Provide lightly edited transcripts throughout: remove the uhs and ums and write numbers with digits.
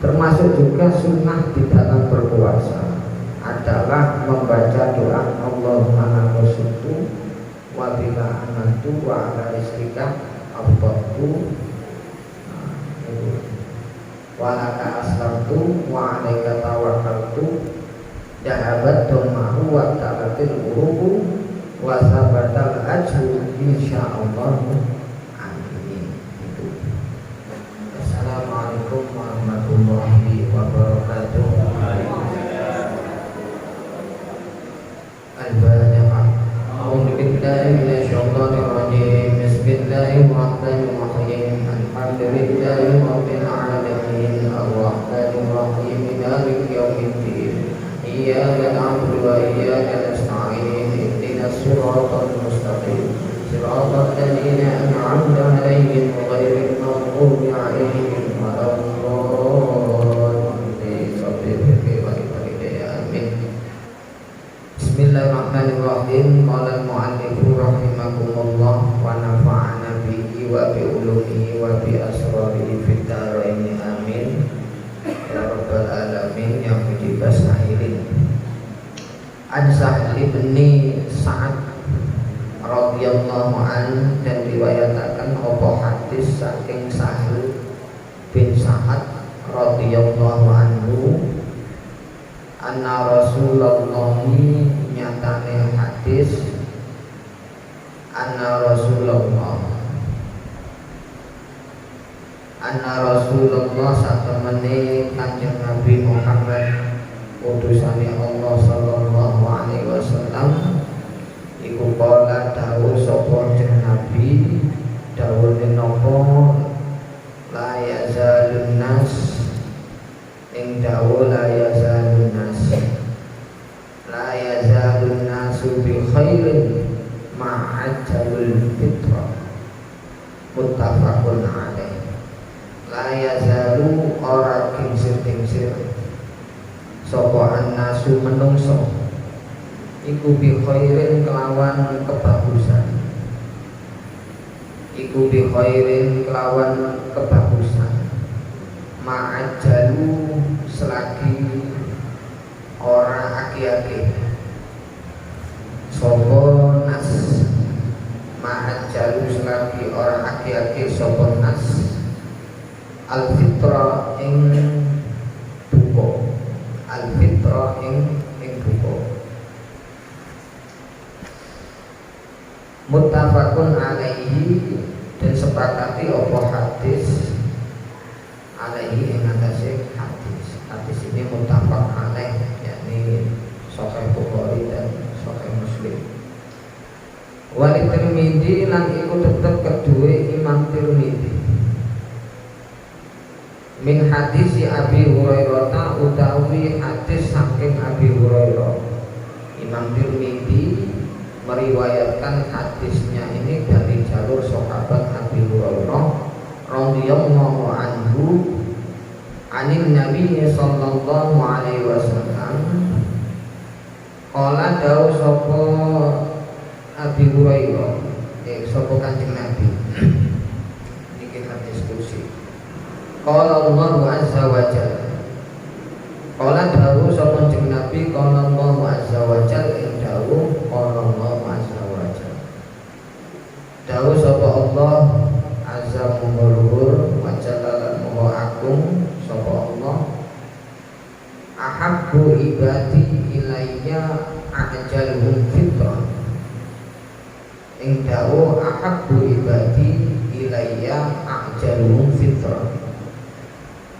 Termasuk juga sunnah di dalam berpuasa adalah membaca doa Allahumma nakusutu wa bila anantu wa ala rizqika afdaltu wa laka aslamtu wa alaika tawakkaltu dahabat domahu wa ta'atil uruku wa sabatal ajru insyaallah. Amin. Assalamualaikum warahmatullahi wabarakatuh. Al-Fatihah. A'udzu billahi minasyaitonir rajim. Bismillahirrahmanirrahim. Alhamdulillahi rabbil alamin. Arrahmanir rahim. Maliki yaumiddin. Iyyaka na'budu wa iyyaka nasta'in. Ihdinas siratal mustaqim. Siratal ladzina an'amta 'alaihim ghairil maghdubi 'alaihim Bismillahirrahmanirrahim. Qala al-mu'allifu rahimakumullah wa nafa'ana bihi wa bi ulumihi wa bi asrarihi fid dharain amin ya rabbal alamin ya mujibas sa'ilin. An Sahl bin Sa'ad radhiyallahu an, dan riwayatakan apa hadis saking Sahl bin Sa'ad radhiyallahu anhu anna Rasulullah, nyatane hadis anna Rasulullah satemene Kanjeng Nabi Muhammad utusane Allah sallallahu alaihi wasallam iku kala dawuh sapa Kanjeng Nabi dawuhe napa la yazalun nas ing dawuh la yazalun nasu bi khairin ma'ajalul fitrah muttafaqun alaih. La yazalu ora kingsir sapa an-nasu menungso iku bi khairin kelawan kebagusan ma'ajalu selagi ora aki-aki sopo nas ma'ajalu selagi ora aki-aki sopo nas al-fitra ing buko muttafaqun alaihi, dan sepakati opo hadis alaihi ing atase hadis ini muttafaq alaih, yakni Sahih Bukhari dan Sahih Muslim. Wali Tirmidzi lan iku tetep kedue Imam Tirmidzi min hadis Abi Hurairah utawi hadis saking Abi Hurairah. Imam Tirmidzi meriwayatkan hadisnya ini dari jalur sahabat Abi Hurairah radhiyallahu anhu anin Nabi sallallahu alaihi wasallam. Qala dawu sapa Abi Hurairah sapa Kanjeng Nabi iki hadis kursi. Qala Allah azza wa jalla. Qala dawu sapa Kanjeng Nabi qala Allah azza wa jalla ing dawu qala Allah azza wa jalla. Dawu sapa Allah azza mughluhur wa jalla lan agung sapa Allah ahabbu ibadi ilayya ajaluhum fitrah. Ing dawu ahabbu ibadi ilayya ajaluhum fitrah.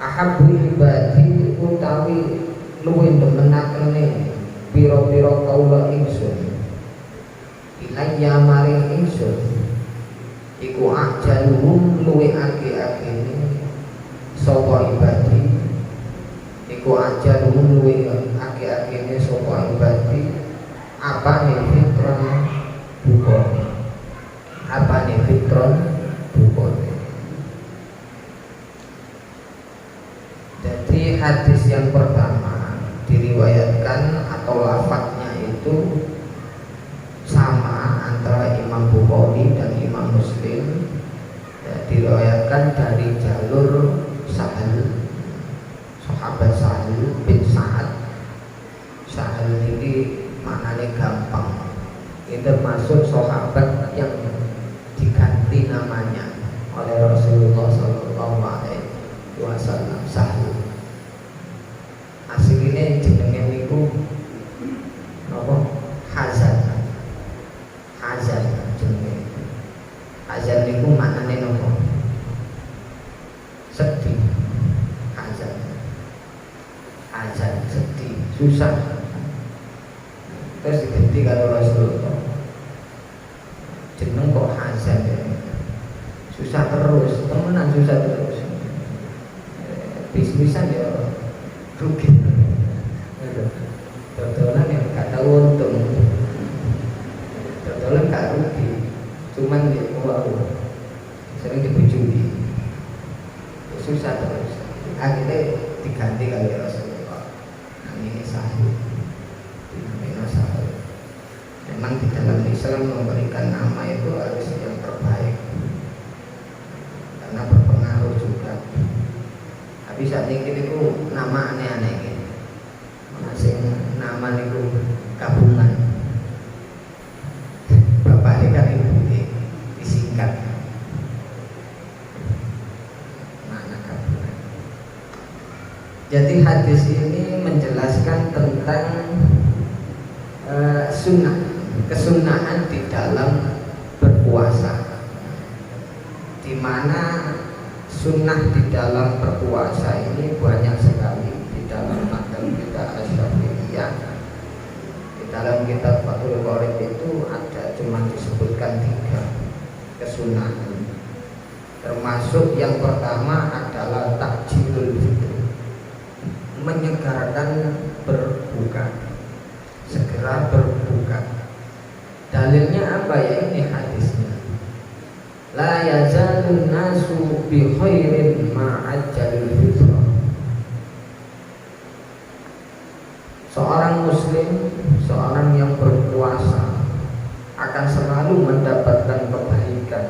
Ahabbu ibadi utawi luwih demenakene pira-pira kaula ingsun ilayya maring ingsun iku ajaluhum luwih ake-akene sapa ibadi iku ajaluhum luwih ake-akene sapa ibadi apane fitron buka. Jadi hadis yang pertama diriwayatkan atau lafadznya itu sama antara Imam Bukhari dan Imam Muslim, ya, diriwayatkan dari jalur Sahal maknane gampang. Ini termasuk sahabat yang diganti namanya oleh Rasulullah SAW. Sahlu. Aslinya jenenge niku apa? Hazan. Hazan jenenge. Hazan niku maknane napa? Sedih. Hazan. Hazan sedih, susah. Terus diganti karo Rasulullah. Jeneng kok Hazan ya. Susah terus, temenan susah terus. Bisnisan ya rugi. Dodolan yang gak tahu untung. Dodolan gak rugi. Cuman ya wow, sering dibujui. Susah terus. Akhirnya diganti kali Rasulullah. Nah, ini sahih. Memang di dalam Islam memberikan nama itu harus yang terbaik karena berpengaruh juga. Tapi saat ini itu nama aneh-aneh gitu. Masing nama itu gabungan. Bapak kan ibu disingkat. Mana gabungan. Jadi hadis ini menjelaskan tentang sunnah, kesunahan di dalam berpuasa, di mana sunnah di dalam berpuasa ini banyak sekali di dalam mazhab kita Asy-Syafi'iyah. Di dalam kitab Fathul Qorib itu ada cuma disebutkan 3 kesunahan, termasuk yang pertama adalah takjilul fitr, menyegarkan berbuka, segera berbuka. Dalilnya apa ya? Ini hadisnya. La yazalun nasu bi khairin ma'ajjalul fitra. Seorang muslim, seorang yang berpuasa akan selalu mendapatkan kebaikan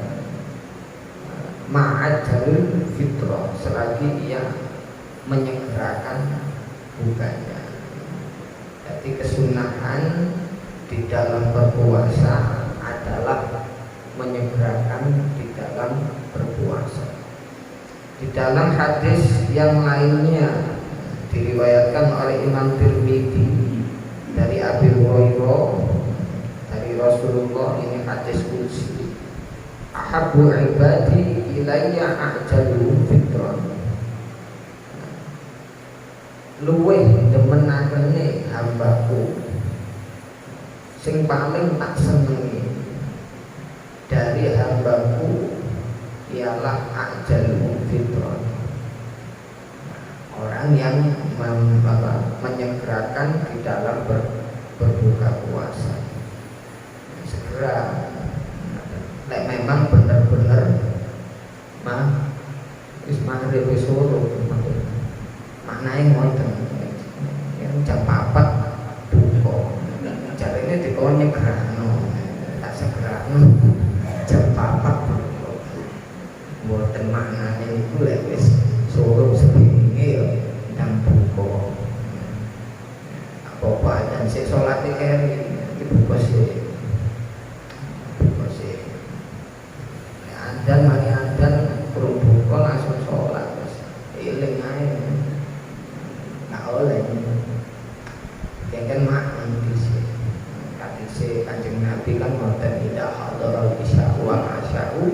ma'ajjalul fitra selagi ia menyegerakan bukanya. Jadi kesunahan di dalam berpuasa adalah menyegerakan di dalam berpuasa. Di dalam hadis yang lainnya diriwayatkan oleh Imam Tirmidzi dari Abi Hurairah dari Rasulullah, ini hadis qudsi. Ahabbu ibadi ilayya ajaluhum fitran. Luweh demenakene hambaku sing paling tak senengi dari hambaku ialah ajalul fitron, orang yang menyegerakan di dalam berbuka puasa. Segera, lek memang benar-benar maghrib wis suruh, maknane ngoten yang jam 4 buka. Caranya dikon nyegerano, tak segerano jam 4 mboten maknane niku lek wis suruh sepinge ya ndang buka. Apa aja sik salat iki buka sih. Buka sih. Adzan mari adzan kurang buka langsung salat wis. Eling ae. Nggak oleh. Kan makna di Kanjeng Nabi kan ngoten, tidak hadral isya wal asya'u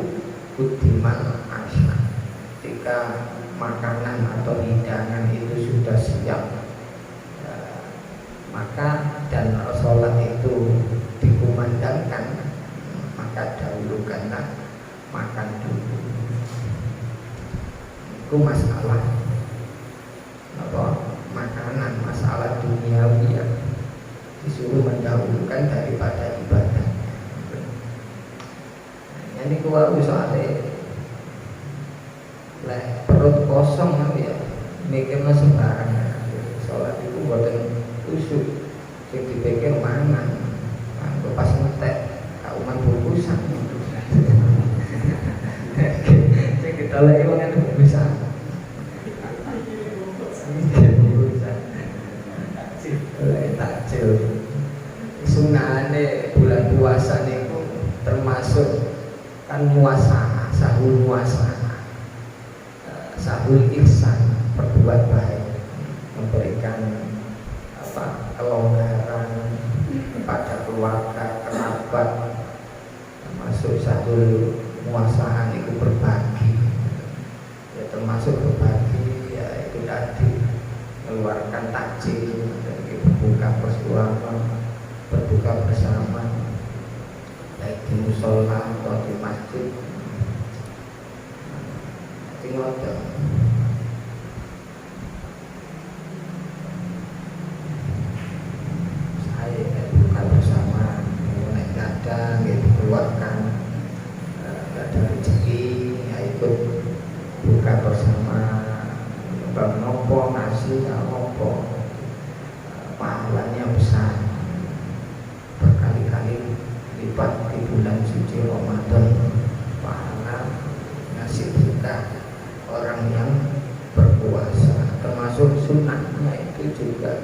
kudiman asya. Ketika makanan atau hidangan itu sudah siap, maka dan sholat itu dikumandangkan, maka dahulukanlah makan dulu. Itu masalah apa? Makanan, masalah duniawi ya, disuruh mendahulukan daripada ibadah. Ini keluar soalnya perut kosong kan ya, mikirnya sembarangan. Sholat itu buatan usuk, yang dipikir mangan, pas ngetek, kauman bungkusan. Kita lagi mangan bungkusan. Takjil kan muasana, sahul muasana, sahul ihsan, berbuat baik, memberikan kelonggaran kepada keluarga, kerabat, termasuk sahul muasana itu berbagi, ya termasuk berbagi, ya itu tadi mengeluarkan takjil, berbuka bersama, baik di musola atau di masjid. Tinggal saya buka bersama, naik gadang, dikeluarkan, nggak ada rezeki, ya ikut buka bersama, bang nopo nasi, nopo, pahalanya besar, berkali-kali lipat di bulan suci Ramadan, pahala nasi buka orang yang berpuasa, termasuk sunnahnya itu juga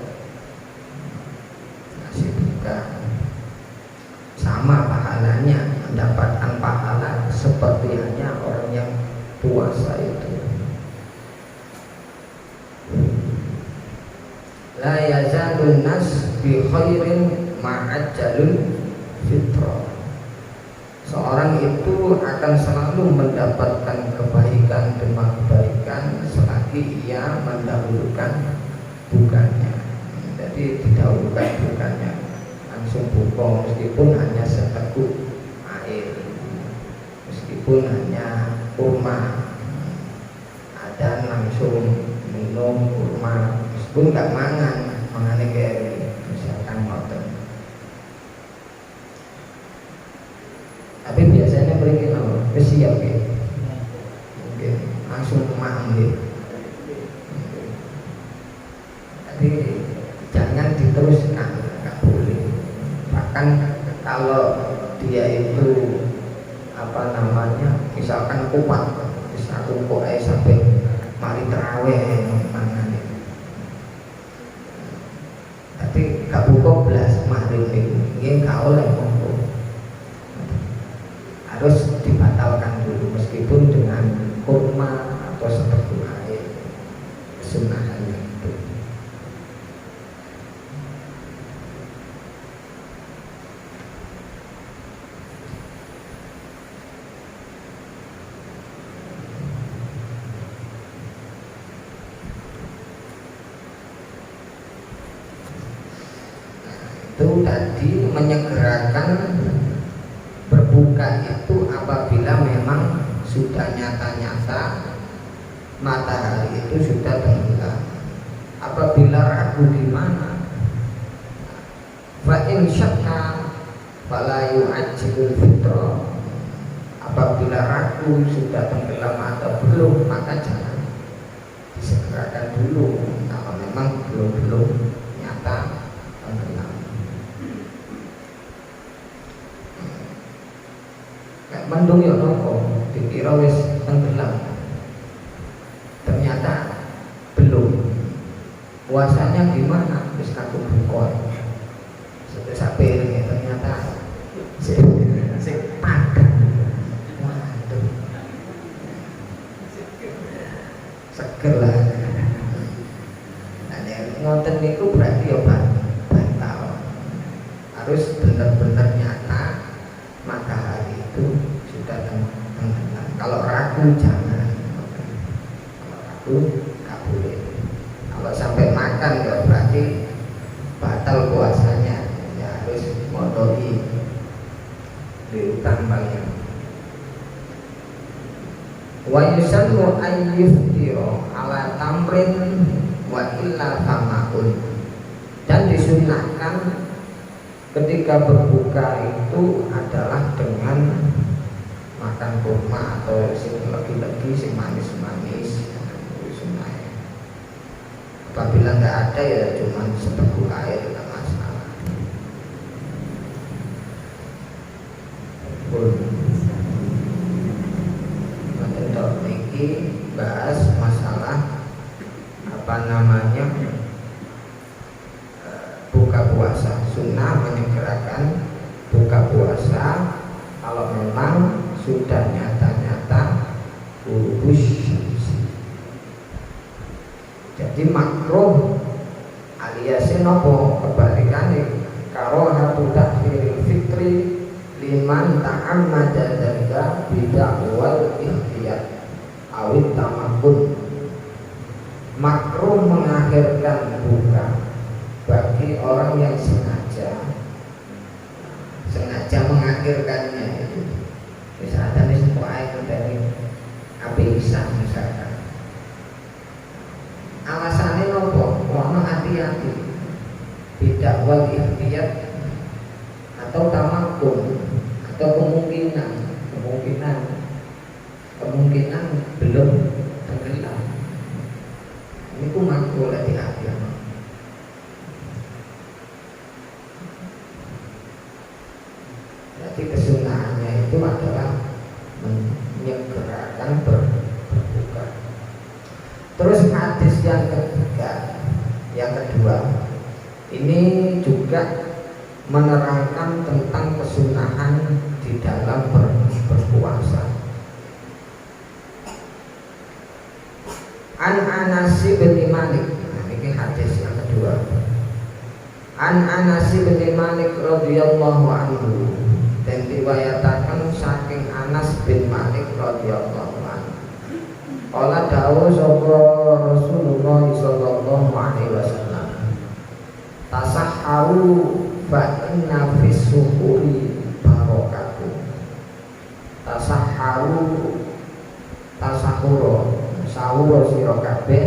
nasi buka, sama pahalanya, mendapatkan pahala seperti hanya orang yang puasa itu. La yazalun nas bi khairin ma'ajjalul fitrah. Seorang itu akan selalu mendapatkan kebaikan demi kebaikan selagi ia mendahulukan bukanya. Jadi didahulukan bukanya, langsung buka meskipun hanya seteguk air, meskipun hanya kurma, ada langsung minum kurma, meskipun nggak mangane kayak misalkan ngoten. Tapi biasanya beri kita siap ya, mungkin langsung kemana gitu. Jadi jangan diteruskan, nggak boleh. Bahkan kalau dia itu misalkan kuat, bisa kumpul sampai mari terawih mangan. Tapi gak buka belas maghrib ini gak oleh kumpul, harus dibatalkan dulu meskipun dengan kurma atau seperti air, kesunahannya itu. Itu tadi menyegerakan berbuka itu apabila memang sudah nyata-nyata matahari itu sudah tenggelam. Apabila ragu di mana, fa in syakka fala yu'ajjilul fitra. Apabila ragu sudah tenggelam atau belum, maka jangan disegerakan dulu kalau memang belum nyata tenggelam. Mendung ya nopo, dikira wis tenggelam, ternyata belum. Puasanya gimana? Wis kadung buka, sudah sampai ternyata sing padat. Waduh, seger lah. Nah, ngoten niku berarti ya batal. Harus benar-benar nyata matahari itu sudah tenggelam. Kalau ragu jangan, kalau ragu nggak boleh. Kalau sampai makan ya berarti batal puasanya, ya harus modoi diutang banyak. Wa yusallu ayyuftiro ala tamrin wa illa famaun. Dan disunahkan ketika berbuka itu adalah dengan makan kurma atau sing lagi-lagi sing manis-manis. Apabila nggak ada ya cuma seteguk air, tidak masalah. Untuk ini bahas masalah buka puasa. Sunnah menyegerakan buka puasa kalau memang sudah nyata-nyata gurubus syamsi. Jadi makruh alias nopo kebalikane karahatu ta'khiril fitri liman ta'ammada dzalika bid'awal ikhtiyar awit tamakun. Makruh mengakhirkan buka bagi orang yang sengaja mengakhirkannya itu. Misalnya semua air dari api isa misalkan. Alasannya nopo, ono hati-hati, tidak wal ikhtiyar atau tamakun atau kemungkinan belum tenggelam. Ini ku makruh hati-hati. Jadi kesunahannya itu adalah menyegerakan berbuka. Terus hadis yang kedua, ini juga menerangkan tentang kesunahan di dalam berpuasa. An Anas bin Malik, nah, ini hadis yang kedua. An Anas bin Malik radhiyallahu anhu, dan diriwayatkan saking Anas bin Malik radhiyallahu anhu. Qala dawuh sapa Rasulullah sallallahu alaihi wasallam, tasahharu fa inna fis suhuri barakatuh. Tasahhuru sahur sira kabeh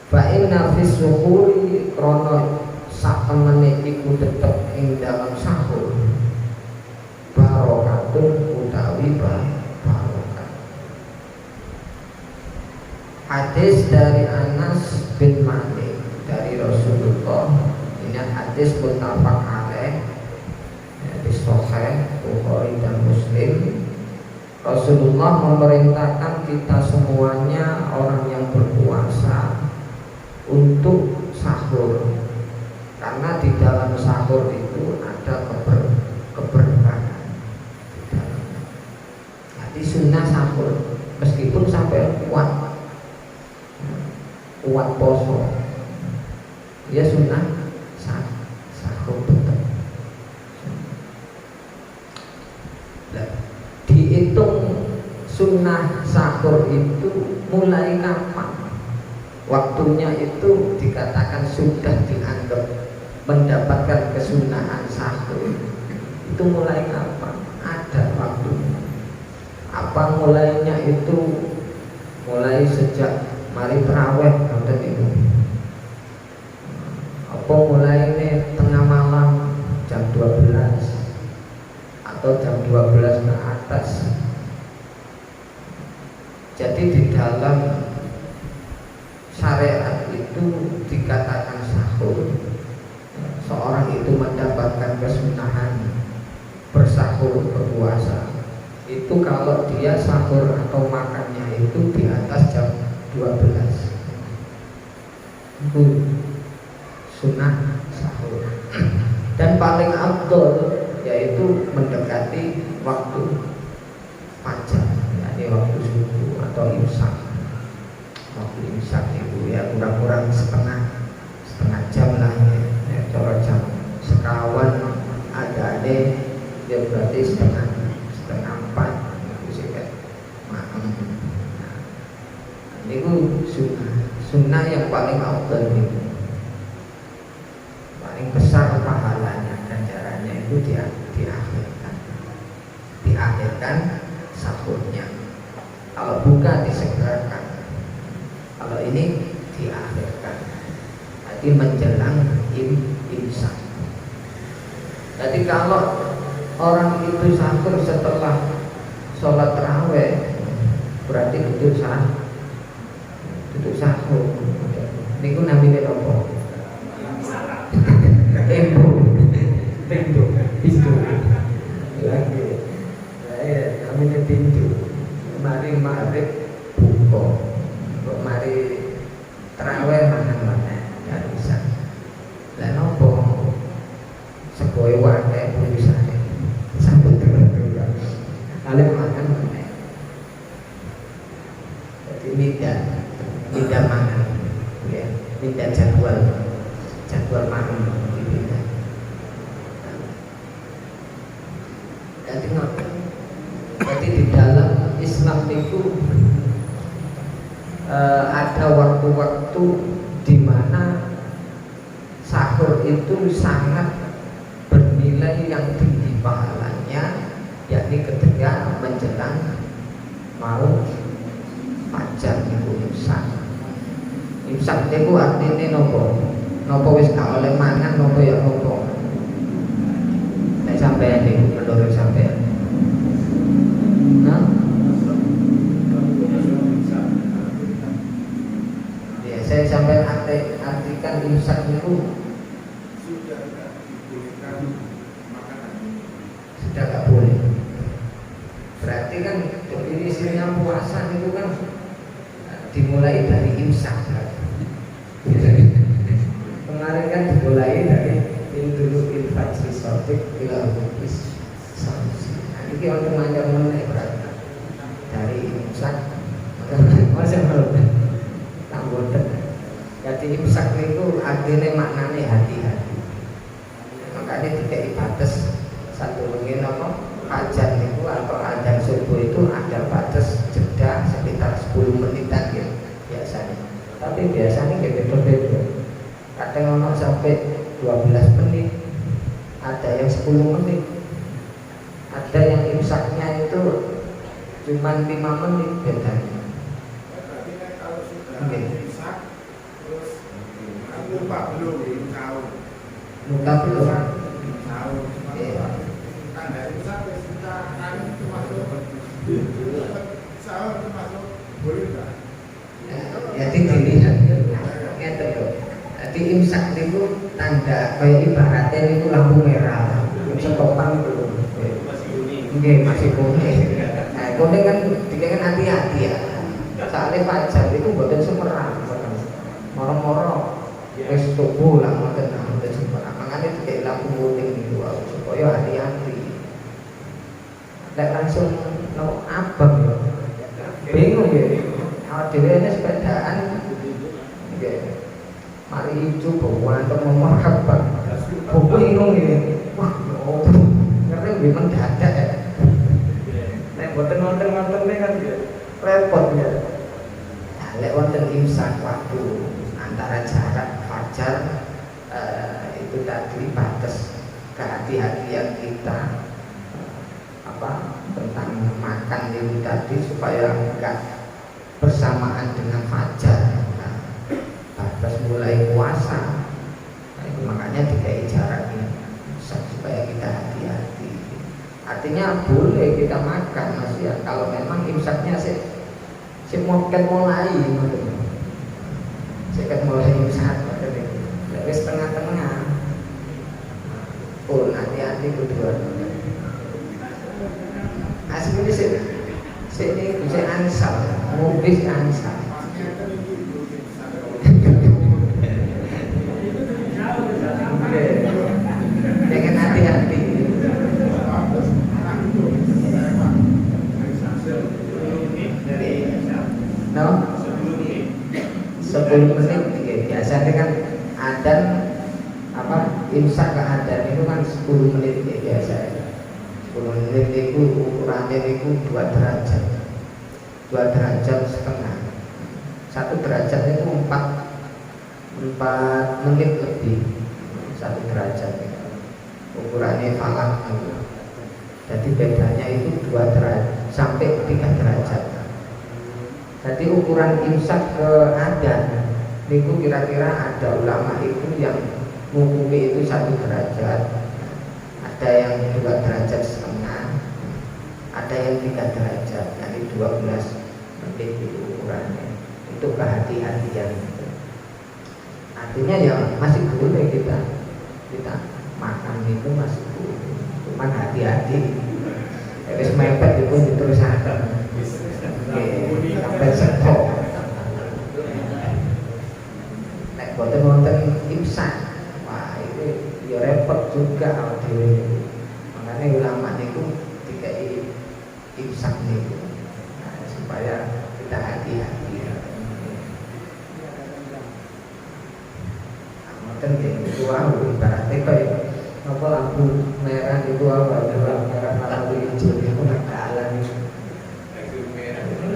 fa inna fis suhuri krana sak temene iku tetep ing dalam sahur barokatun utawi barokah. Hadis dari Anas bin Malik dari Rasulullah, ini hadis muttafaq alaih, hadis sahih Bukhari dan Muslim. Rasulullah memerintahkan kita semuanya orang yang berpuasa untuk sahur, karena di dalam sahur itu ada keberkahan di dalamnya. Jadi sunnah sahur meskipun sampai kuat poso, ya sunnah sahur tetap. Dihitung sunnah sahur itu mulai kapan? Waktunya itu dikatakan sudah dianggap mendapatkan kesunahan sahur. Itu mulai kapan? Ada waktunya. Apa mulainya itu? Mulai sejak mari tarawih nonton itu. Apa mulainya tengah malam jam 12 atau jam 12 ke atas. Jadi di dalam syariat itu dikatakan sahur, seorang itu mendapatkan kesunahan bersahur berpuasa itu kalau dia sahur atau makannya itu di atas jam 12. Itu sunnah sahur. Dan paling afdol yaitu mendekati waktu fajar, yakni waktu subuh atau imsak. Waktu imsak itu ya kurang-kurang setengah jam lah ya, kalau jam sekawan ada ya berarti setengah 4 itu sih kan malam. Ini sunnah yang paling afdal itu, paling besar pahalanya, ganjarannya itu diakhirkan sahurnya. Kalau buka disegerakan, kalau ini diakhirkan. Jadi menjelang imsak. Jadi kalau orang itu sahur setelah sholat tarawih berarti duduk sahur. Ini ku namanya apa? Pintu lagi. Namanya pintu. Mari maghrib buka, mari tarawih mana nggak bisa. Dan apa? Sebuah wadah bisa sambut dengan mangan, ya, pindah jadwal makan dipindah. Jadi di dalam Islam itu ada waktu-waktu di mana sahur itu sangat bernilai yang tinggi pahalanya, yakni ketika menjelang mau fajar itu imsak. Imsak itu artinya nopo wis gak oleh mangan, nopo ya nopo. Nek sampeyan niku menurut sampeyan. Nah, ya saya sampai artikan imsak itu sudah gak boleh. Berarti kan definisinya puasa itu kan dimulai dari imsak. Kemarin kan dimulai dari dulu infajri sotik ila hubis samsi. Nah ini untuk mengajar mengenai berarti dari imsak masa belum tambah. Jadi imsak itu artinya maknanya hati-hati. Makanya tidak batas satu mungkin apa fajar itu atau adzan subuh itu ada batas jeda sekitar 10 menitan ya biasanya. Tapi biasanya beda-beda. Kadang ono sampai 12 menit, ada yang 10 menit, ada yang imsaknya itu cuma 5 menit bedanya. Berarti kan kalau sudah imsak terus lupa belum sahur. Lupa belum Sahur. Kan dari imsak kita kan itu masuk sahur itu masuk boleh enggak? Jadi dilihat ngerti lho. Jadi imsak itu tanda kayak ibaratnya itu lampu merah. Setopan itu masih kuning. Nah, kuning kan dikatakan hati-hati ya. Soalnya fajar itu buatan semerang, moro-moro wis tubuh lah ngoten ngoten semerang. Makanya dikek lampu kuning itu supaya hati-hati. Nek langsung no abang ya. Bingung ya. Awak dhewe ini sepedaan nggih. Mari itu bawa untuk memarhaban. Bingung ini. Wah, ngeri nggih mendadak ya. Nek mboten wonten kan repot ya. Nah, lek wonten imsak waktu antara jarak fajar itu tadi batas kehati-hatian kita tentang makan itu tadi supaya enggak bersamaan dengan fajar. Nah, batas mulai puasa. Nah, itu makanya dikai jarak ini supaya kita hati-hati. Artinya boleh kita makan Mas ya kalau memang imsaknya si mulai imsak lebih setengah-tengah pun hati-hati kedua asli ini sini bisa ansal mobil ansal dengan hati-hati no 10 menit biasanya kan adzan imsak ke adzan itu kan 10 menit biasanya 10 menit itu ukurannya itu 2 derajat 2 derajat setengah 1 derajat itu 4 menit lebih 1 derajat ukurannya falak jadi bedanya itu 2 derajat sampai 3 derajat. Jadi ukuran imsak ke adzan itu kira-kira ada ulama itu yang menghukumi itu 1 derajat, ada yang 2 derajat setengah, ada yang 3 derajat, jadi 12 menit itu ukurannya. Itu kehati-hatian. Artinya ya masih boleh kita makan itu masih boleh, cuman hati-hati. Wis mepet itu terus ada. Sampai setok. Nek boten imsak, wah itu ya repot juga awak dhewe. Makanya ulama niku dikai imsak niku. Nah, supaya kita hati-hati. Ngeten nggih itu ibaratnya kayak apa lampu merah itu lampu merah lampu hijau itu nakalan itu.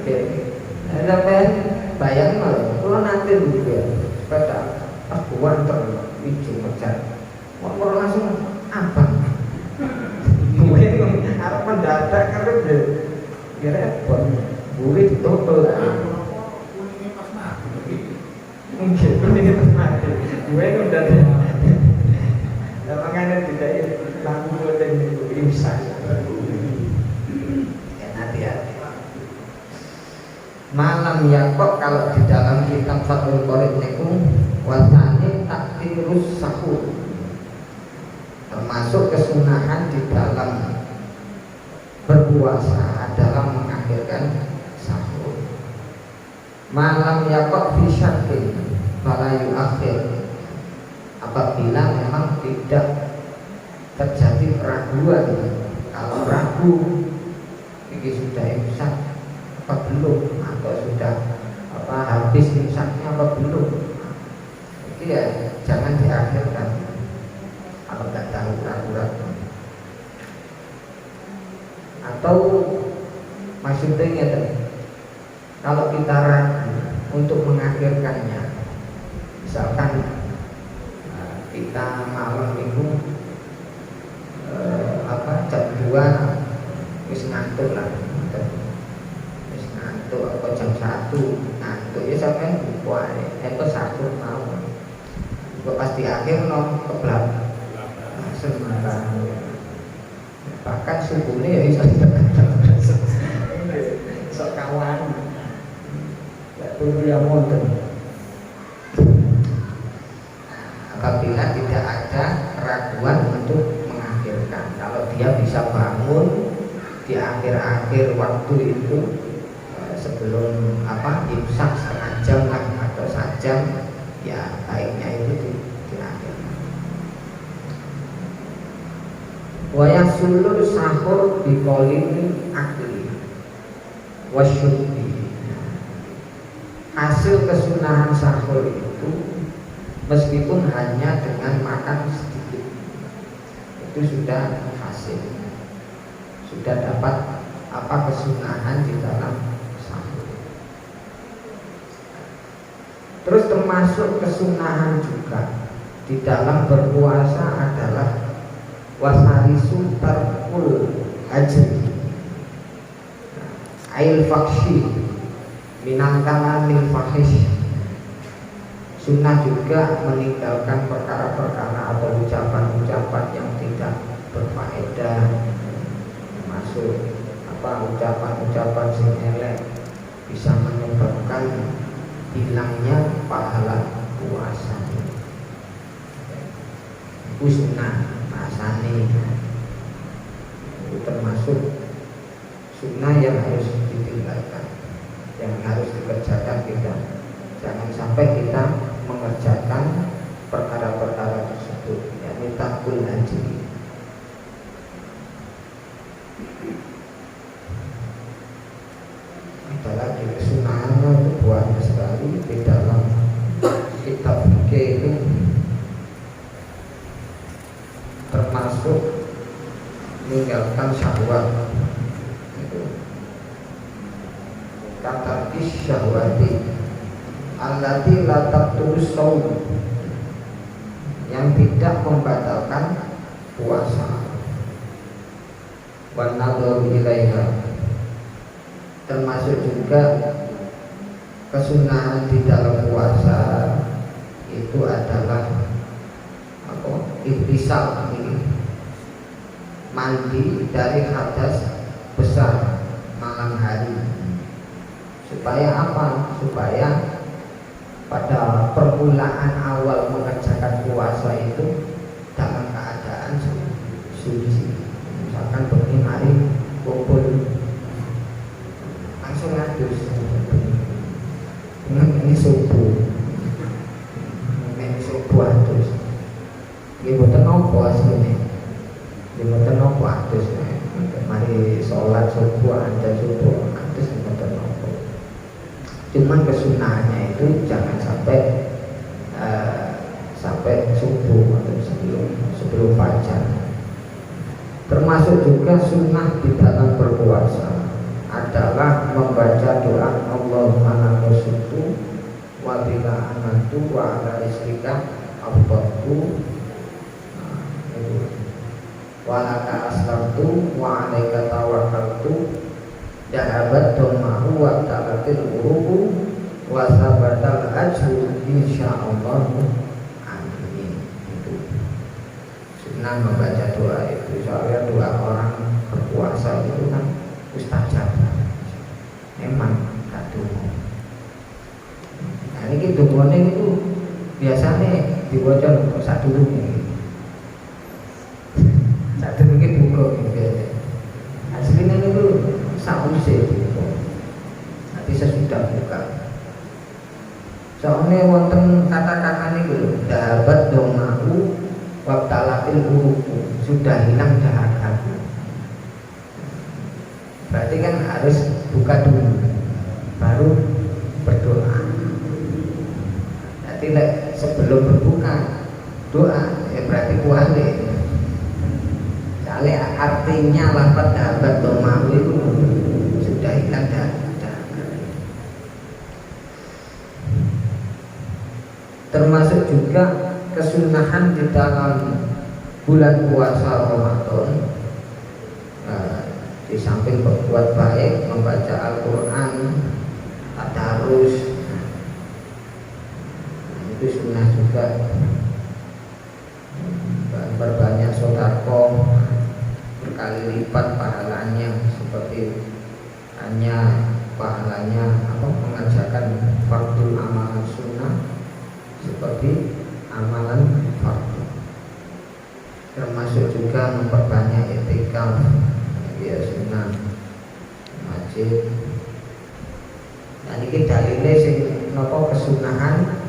Oke. Sampai bayang malah kalau nanti juga sepeda buan hijau ngecat mau langsung abang mungkin harus mendadak karena udah repot boleh ditopel mungkin ini pas mati gue udah makanya tidak lampu dan imsak hati-hati. Malam ya kok kalau di dalam kitab Fathul Qorib niku wasane takdirus sahur, termasuk kesunahan di dalam berpuasa adalah mengakhirkan sahur. Malam ya kok fisyakin falayu akhir, apabila memang tidak terjadi keraguan. Kalau ragu ini sudah imsak apa belum, atau sudah habis imsaknya apa belum, itu ya jangan diakhirkan kalau nggak tahu ragu-ragu. Atau maksudnya ya, kalau kita ragu untuk mengakhirkannya, misalkan kita malam minggu jam 2 wis ngantuk lah, wis ngantuk apa jam 1 ngantuk ya sampean buka itu sahur mau kok pasti akhir no keblak semangat bahkan subuhnya ya bisa sok kawan ya tunggu yang monten. Apabila tidak ada keraguan untuk mengakhirkan, kalau dia bisa bangun di akhir-akhir waktu itu sebelum imsak setengah jam lah atau 1 jam, ya baiknya itu diakhirkan. Wa yasulul sahur biqolin akli wasyubi. Hasil kesunahan sahur itu meskipun hanya dengan makan sedikit, itu sudah hasil, sudah dapat kesunahan di dalam sahur. Terus termasuk kesunahan juga di dalam berpuasa adalah wasarisu tarkul ajri ail fakshi minal kalamil fahish. Sunnah juga meninggalkan perkara-perkara atau ucapan-ucapan yang tidak berfaedah, termasuk ucapan-ucapan sing elek bisa menyebabkan hilangnya pahala puasa. Itu sunnah rasane, itu termasuk sunnah yang harus ditinggalkan, yang harus dikerjakan kita. Jangan sampai kita mengerjakan perkara-perkara tersebut, yakni takul ajri. Ada lagi kesunahannya banyak sekali di dalam kitab fikih itu, termasuk meninggalkan syahwat. Itu kata syahwati allati la tabtulus shaum, yang tidak membatalkan puasa. Wa nadharu ilaiha, termasuk juga kesunahan di dalam puasa itu adalah ihtisal, mandi dari hadas besar malam hari. Supaya apa? Supaya pada permulaan awal mengerjakan puasa itu dalam keadaan suci. Misalkan begini hari kumpul langsung ngadus, ini subuh adus, ini boten nopo asline, ini boten nopo adus, mari sholat subuh anda subuh adus boten nopo. Cuman kesunahannya itu jangan sampai sebelum fajar. Termasuk juga sunnah di dalam berpuasa adalah membaca doa Allahumma laka sumtu wa bika amantu wa ala rizqika afdaltu wa laka aslamtu wa alaika tawakkaltu dahabat domahu wa ta'atil uruhu wa sabatal ajru insyaallah. Amin. Itu sunnah membaca doa itu. Soalnya doa orang berpuasa itu kan mustajab. Memang gak dungo. Nah ini dungone itu biasanya diwaca sadurunge. Sadurunge buka biasanya. Aslinya itu sausé buka. Nanti sesudah buka. Soalnya wonten kata-kata niku dahabat domahu wabtalakil uruku, sudah hilang dahagaku. Berarti kan harus buka dulu baru berdoa. Nanti sebelum berbuka doa berarti kuali. Soalnya artinya lafaz dahabat domahu itu sudah hilang dahagaku. Termasuk juga kesunahan di dalam bulan puasa Ramadan, di samping berbuat baik, membaca Al-Quran, tadarus, itu sunnah juga. Berbanyak sedekah berkali lipat pahalanya, seperti hanya pahalanya mengerjakan fardhu amalan sunnah seperti amalan fardu. Termasuk juga memperbanyak i'tikaf, ya sunnah wajib. Dan ini dalilnya sing napa kesunahan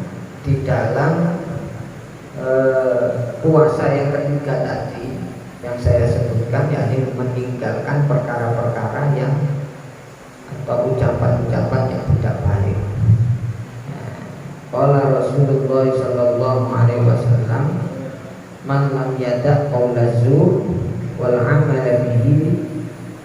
di dalam puasa yang ketiga tadi yang saya sebutkan, yakni meninggalkan perkara-perkara yang atau ucapan-ucapan yang tidak baik. Qala Rasulullah sallallahu alaihi wasallam, man lam yada' qaula zur wal 'amala bihi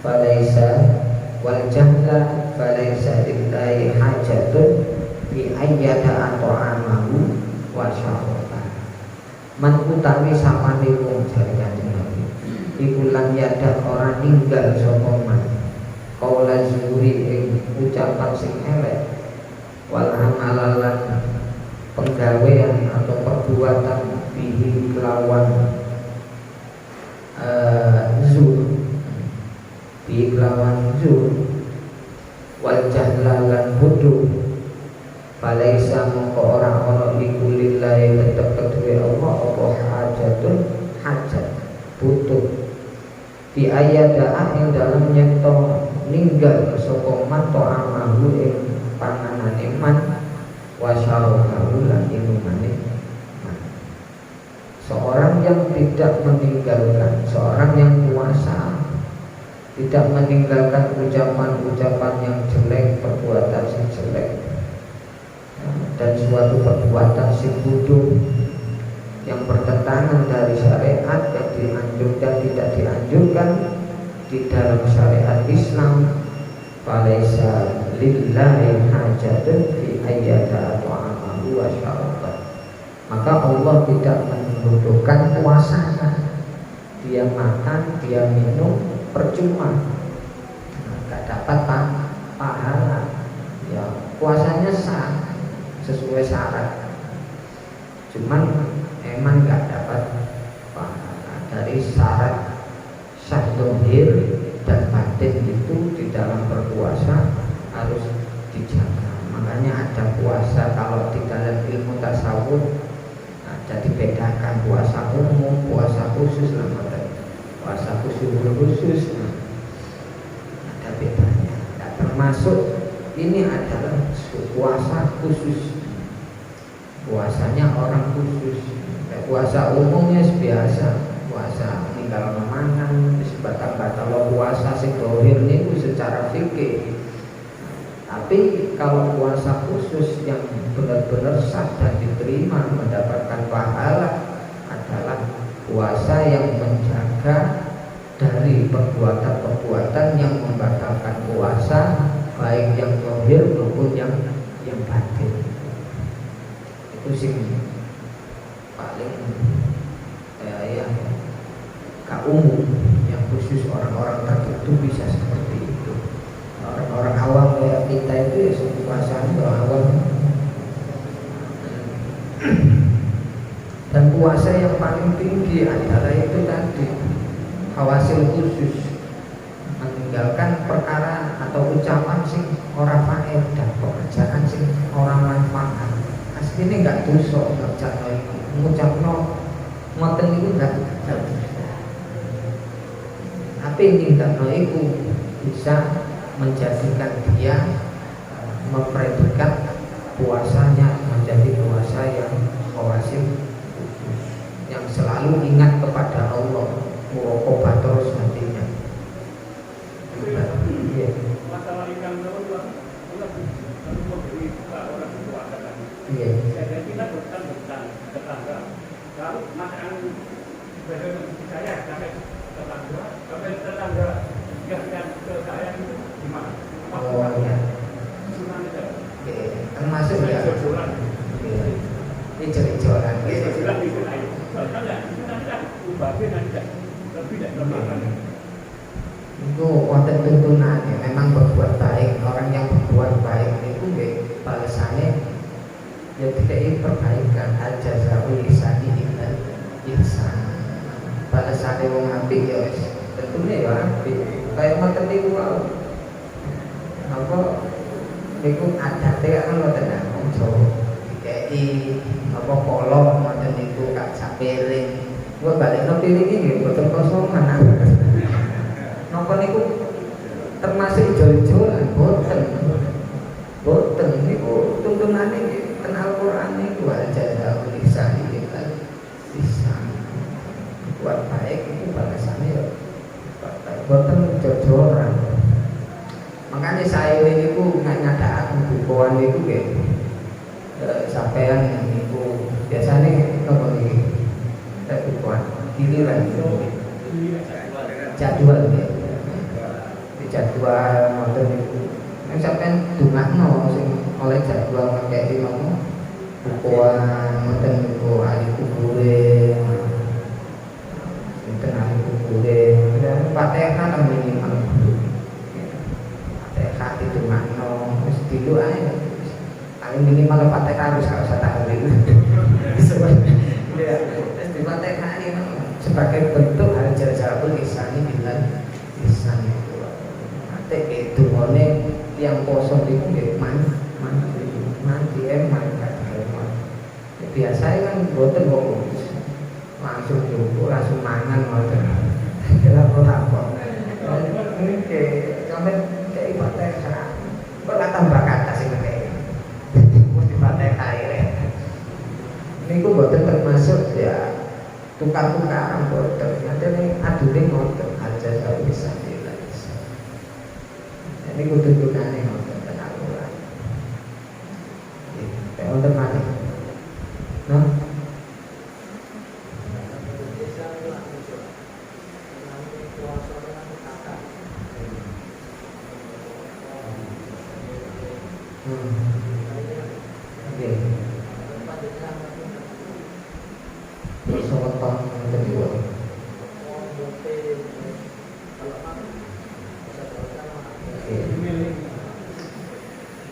falaysa wal jahla falaysa lillahi hajatun fi ayyada ta'amahu wa syaraba. Man utawi sapane wong jare Kanjeng Nabi iku lam yada' ora ninggal sapa man qaula zuri ing ucapan sing elek wal 'amala lan penggawean atau perbuatan bihi kelawan zur, bihi kelawan zur, wal jahlalan bodoh, balaisa mongko orang ono iku lillahi tetep kedue Allah apa hajatun hajat butuh di ayadaah yang dalam nyekto ninggal sapa man ta'amahu ing panganan iman wasyarabahu lan minumane. Seorang yang tidak meninggalkan, seorang yang puasa tidak meninggalkan ucapan-ucapan yang jelek, perbuatan yang jelek, dan suatu perbuatan yang bodoh yang bertentangan dari syariat yang dianjurkan tidak dianjurkan di dalam syariat Islam, falaisa lillahi hajatun fi ayyada ta'amahu wa syarabah. Maka Allah tidak membutuhkan puasanya. Dia makan, dia minum percuma, gak dapat pahala. Ya, puasanya sah sesuai syarat, cuman emang gak dapat pahala. Dari syarat sah dohir dan batin itu di dalam berpuasa harus dijaga. Makanya ada puasa kalau di dalam ilmu tasawuf ada dibedakan puasa umum, puasa khusus, puasa khusus ada bedanya. Nah, termasuk ini adalah puasa khusus, puasanya orang khusus. Puasa umumnya biasa, puasa meninggal memangan, batal puasa sing dohir niku secara fikih. Tapi kalau puasa khusus yang benar-benar sah dan diterima mendapatkan pahala adalah puasa yang menjaga dari perbuatan-perbuatan yang membatalkan puasa, baik yang zahir maupun yang batin. Itu sih paling yang gak umum, yang khusus orang-orang tertentu bisa seperti itu. Orang-orang awam kayak kita itu ya puasanya awam. Dan puasa yang paling tinggi adalah itu tadi, hawasil khusus, meninggalkan perkara atau ucapan sing ora faedah, pekerjaan sing ora manfaat. Asline enggak dosa ngerjakno iku. Ngucapno ngoten niku enggak dosa. Tapi ninggalno iku bisa menjadikan dia mempredikat puasanya menjadi puasa yang hawasil, yang selalu ingat kepada Allah, muraqabah terus nantinya. Iya. Masalah ikan itu orang puasa kan. Iya. Jadi kita bertang tetangga. Kalau makan saya sampai tetangga yang ke saya itu gimana? Oh ya. Termasuk ya. Ini curi-coran. Itu wonten tuntunannya. Memang berbuat baik, orang yang berbuat baik itu balasannya ya tidak perbaikan aja sawi ihsani illa ihsan. Balasannya wong apik ya tentunya ya apik. Kayak ngoten niku apa niku adate kan ngoten wong Jawa. Dikeki apa polo ngoten niku kak sapiring. Gua balekno piring iki boten kosongan. Napa niku termasuk jol-jolan boten niku tuntunane ten Al-Qur'an niku aja lisan iki kan lisan. Buat baik itu balasannya ya boten jol-jolan. Makanya saya niku ngadakaken bukuan niku nggih sampean niku biasane napa niki bukuan giliran jadwal ya. Jadwal ngoten niku. Nek sampean dungakno sing oleh jadwal ngekeki mau bukuan ngoten niku ahli kubure. Sinten ahli kubure. Dan Fatihah nang minimal. Fatihah didungakno wis dilu ae. Paling minimal Fatihah harus gak usah tahlil. Ya, wis di Fatihah ini sebagai bentuk al-jazabul ihsani billah ihsan itu. Ate itu ngene yang kosong itu nggih mandi eman kan. Biasanya kan boten kok langsung jumbo langsung mangan ngoten. Kira ora kok. Nggih, sampe kayak Fatihah. Kok ora tambah kata sing ngene. Mesti Fatihah ae. Niku boten termasuk ya tukar-tukaran boten. Nanti adune ngoten aja saya bisa nilai. Ini kudu tunane ngoten tenan ora. Iki wonten malih. Nah. Oke. Sopan kedua.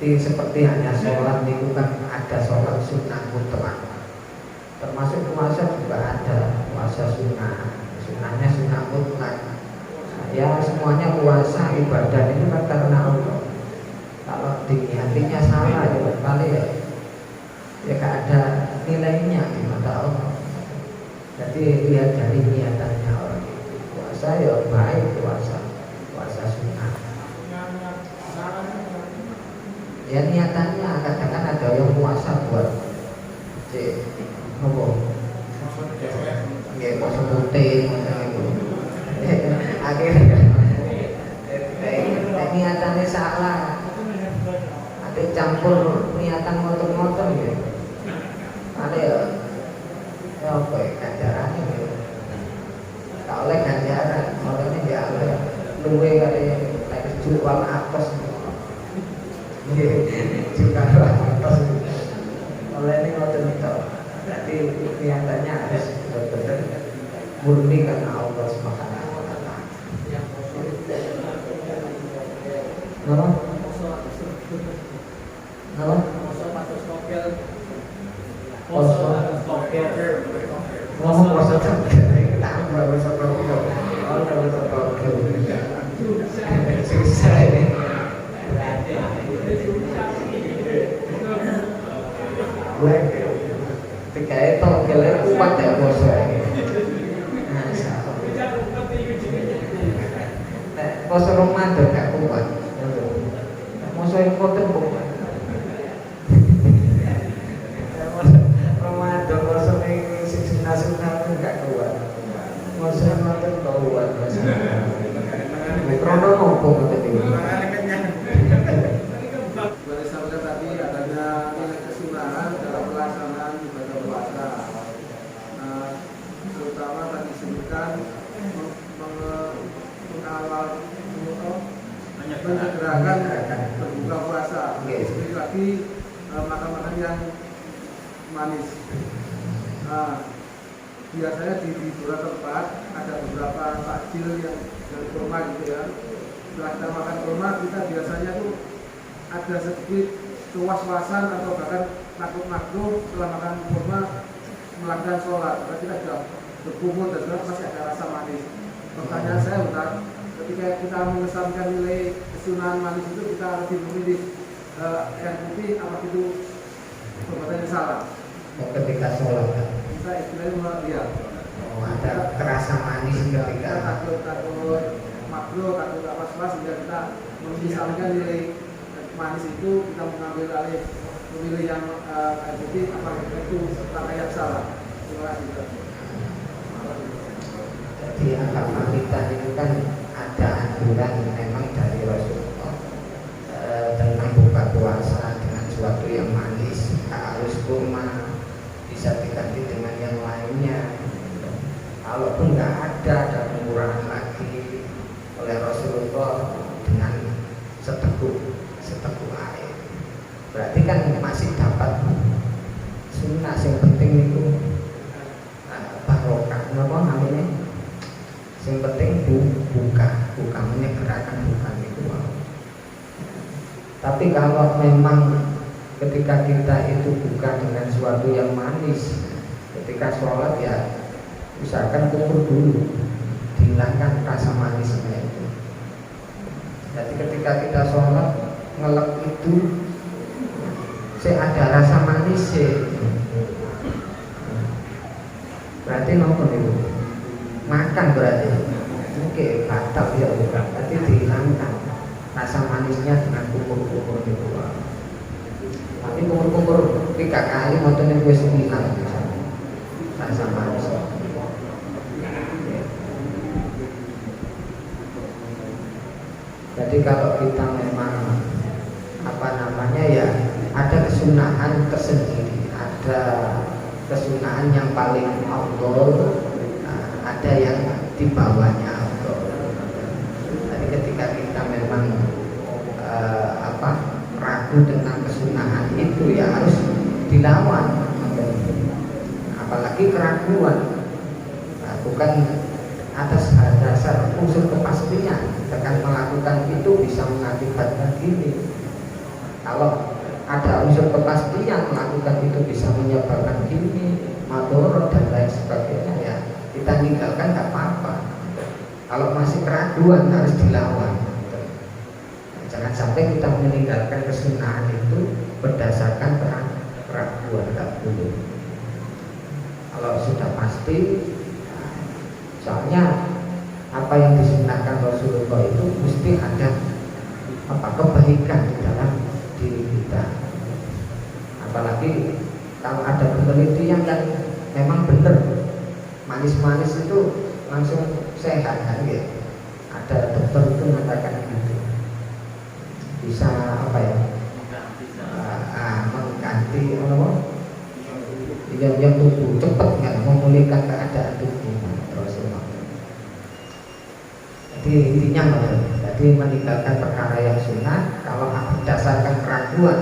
Seperti hanya sholat itu kan ada sholat sunnah mutlak, termasuk puasa juga ada puasa sunnah, sunnahnya sunnah mutlak. Ya semuanya puasa ibadah itu kan karena Allah. Kalau diniatinya salah ya kali ya gak ada nilainya di mata Allah. Jadi lihat dari niatannya orang itu. Puasa ya baik puasa sunnah. Ya niatannya kadang-kadang ada yang puasa buat apa? Ya puasa putih macam itu. Akhirnya niatannya salah. Ada campur niatan motor-motor ya. Ada ya apa ya ganjarannya ya. kue kayak jual atas juga atas oleh ini ngoten itu berarti kelihatannya harus benar-benar murni karena Allah Subhanahu wa taala. Napa? Napa? Ngomong bahasa Togel, tak bahasa Togel. Oh, bahasa Togel. Susah ini. Ketika itu Togelnya kuat ya bahasa. Bahasa Ramadan gak kuat. Bahasa yang kuat kuat. Ramadan bahasa yang sunah-sunah itu gak kuat. Bahasa Ramadan kuat bahasa. Krono nopo tadi. Boleh sahabat tadi adanya kesunahan dalam pelaksanaan ibadah puasa. Terutama tadi disebutkan mengawal menyegerakan berbuka puasa. Seperti lagi makan-makan yang manis. Biasanya di beberapa tempat ada beberapa takjil yang dari kurma gitu ya. Setelah kita makan kurma, kita biasanya tuh ada sedikit kewas-wasan atau bahkan takut-takut setelah makan kurma melakukan sholat. Karena kita sudah berkumur dan sudah masih ada rasa manis. Pertanyaan saya Ustaz, ketika kita mengesankan nilai kesunahan manis itu kita lebih memilih yang putih apa itu perbuatan yang salah? Ketika sholat Kita istilahnya lihat. Oh, ada kerasa manis ketika takut makro, takut apa-apa sehingga kita memisahkan nilai manis itu kita mengambil alih memilih yang putih apa itu langkah yang salah. Terima kasih. Jadi agama kita itu kan ada anjuran memang dari Rasulullah tentang buka puasa dengan sesuatu yang manis, harus kurma, bisa diganti dengan yang lainnya. Kalaupun nggak ada pengurangan lagi oleh Rasulullah dengan seteguk air, berarti kan masih dapat sunnah. Yang penting itu barokah, apa namanya? Yang penting buka menyegerakan bukan itu. Tapi kalau memang ketika kita itu buka dengan sesuatu yang manis, ketika sholat ya usahakan kumur dulu, dihilangkan rasa manisnya itu. Jadi ketika kita sholat ngelek itu ada rasa manis berarti nopo itu makan berarti oke batal ya bukan, berarti dihilangkan rasa manisnya dengan kumur-kumur itu. Tapi kumur-kumur 3 kali motornya gue 9 rasa manis. Jadi kalau kita memang ya ada kesunahan tersendiri, ada kesunahan yang paling afdol, ada yang di bawahnya afdol. Jadi ketika kita memang ragu tentang kesunahan itu ya harus dilawan, apalagi keraguan, bukan atas dasar unsur kepastian. Dengan melakukan itu bisa mengakibatkan gini. Kalau ada unsur kepastian melakukan itu bisa menyebabkan gini, madorot dan lain sebagainya, ya kita tinggalkan nggak apa-apa. Kalau masih keraguan harus dilawan. Jangan sampai kita meninggalkan kesunahan itu berdasarkan keraguan, nggak boleh. Kalau sudah pasti, soalnya apa yang disunahkan Rasulullah itu mesti ada kebaikan di dalam diri kita. Apalagi kalau ada penelitian yang memang benar manis-manis itu langsung sehat kan ya. Ada dokter itu mengatakan gitu, bisa mengganti yang tubuh cepat nggak memulihkan keadaan tubuh. Jadi intinya meninggalkan perkara yang sunnah kalau berdasarkan keraguan